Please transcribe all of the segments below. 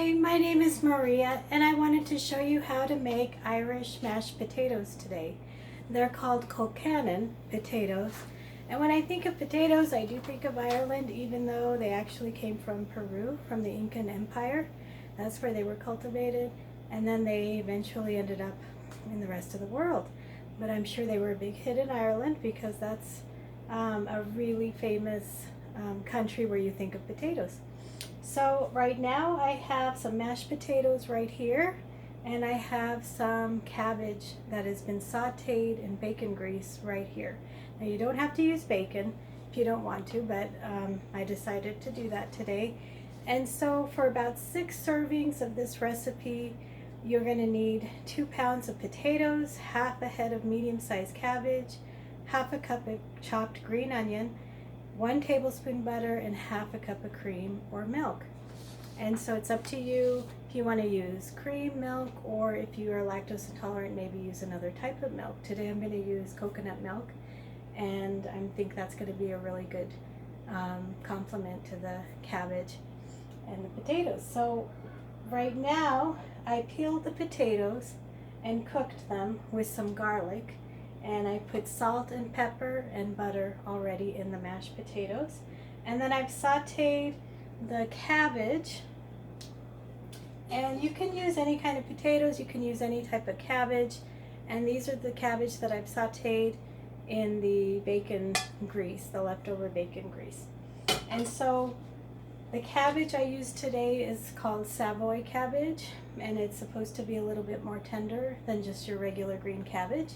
Hi, my name is Maria and I wanted to show you how to make Irish mashed potatoes today. They're called Colcannon potatoes. And when I think of potatoes, I do think of Ireland, even though they actually came from Peru, from the Incan Empire. That's where they were cultivated. And then they eventually ended up in the rest of the world. But I'm sure they were a big hit in Ireland because that's a really famous country where you think of potatoes. So right now I have some mashed potatoes right here, and I have some cabbage that has been sauteed in bacon grease right here. Now you don't have to use bacon if you don't want to, but I decided to do that today. And so for about 6 servings of this recipe, you're going to need 2 pounds of potatoes, half a head of medium-sized cabbage, half a cup of chopped green onion, 1 tablespoon butter, and half a cup of cream or milk. And so it's up to you if you want to use cream, milk, or if you are lactose intolerant, maybe use another type of milk. Today I'm going to use coconut milk, and I think that's going to be a really good complement to the cabbage and the potatoes. So right now I peeled the potatoes and cooked them with some garlic. And I put salt and pepper and butter already in the mashed potatoes. And then I've sauteed the cabbage. And you can use any kind of potatoes, you can use any type of cabbage. And these are the cabbage that I've sauteed in the bacon grease, the leftover bacon grease. And so the cabbage I used today is called Savoy cabbage, and it's supposed to be a little bit more tender than just your regular green cabbage.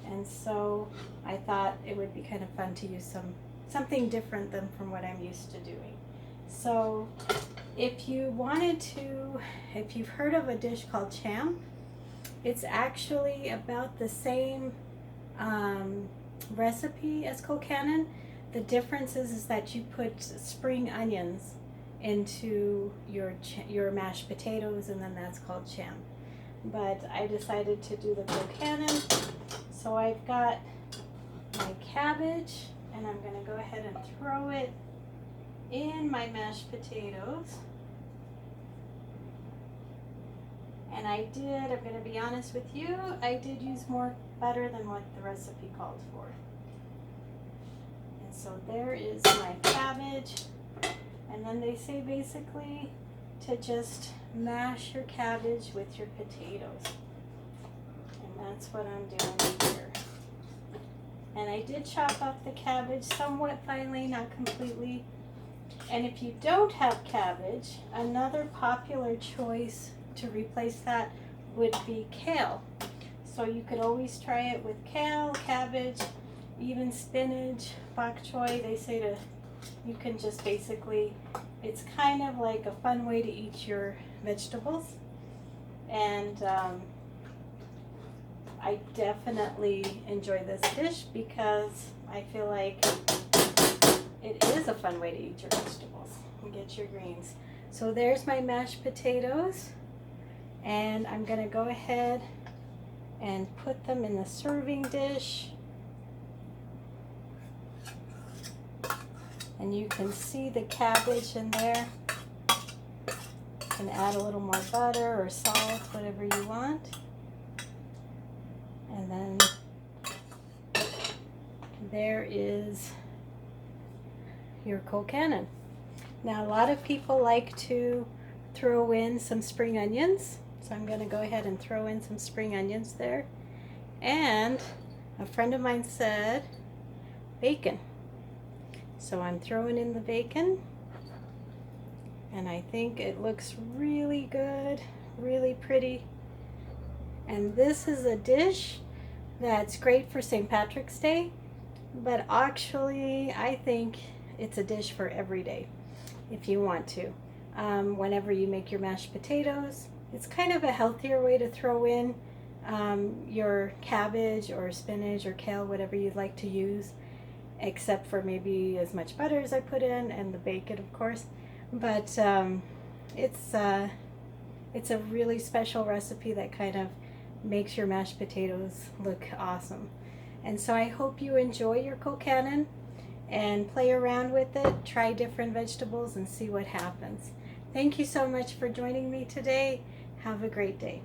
And so I thought it would be kind of fun to use something different than from what I'm used to doing. So if you've heard of a dish called cham, it's actually about the same recipe as Colcannon. The difference is that you put spring onions into your mashed potatoes, and then that's called cham. But I decided to do the Colcannon. So I've got my cabbage, and I'm going to go ahead and throw it in my mashed potatoes. And I'm going to be honest with you, I did use more butter than what the recipe called for. And so there is my cabbage. And then they say basically to just mash your cabbage with your potatoes. And that's what I'm doing here. And I did chop up the cabbage somewhat finely, not completely. And if you don't have cabbage, another popular choice to replace that would be kale. So you could always try it with kale, cabbage, even spinach, bok choy. They say you can just basically, it's kind of like a fun way to eat your vegetables. And I definitely enjoy this dish because I feel like it is a fun way to eat your vegetables and get your greens. So there's my mashed potatoes, and I'm going to go ahead and put them in the serving dish. And you can see the cabbage in there. You can add a little more butter or salt, whatever you want. And then there is your Colcannon. Now a lot of people like to throw in some spring onions, so I'm going to go ahead and throw in some spring onions there. And a friend of mine said bacon, so I'm throwing in the bacon, and I think it looks really good, really pretty. And this is a dish that's great for St. Patrick's Day, but actually I think it's a dish for every day if you want to. Whenever you make your mashed potatoes, it's kind of a healthier way to throw in your cabbage or spinach or kale, whatever you'd like to use, except for maybe as much butter as I put in, and the bacon, of course. But it's a really special recipe that kind of makes your mashed potatoes look awesome. And so I hope you enjoy your Colcannon and play around with it, try different vegetables and see what happens. Thank you so much for joining me today. Have a great day.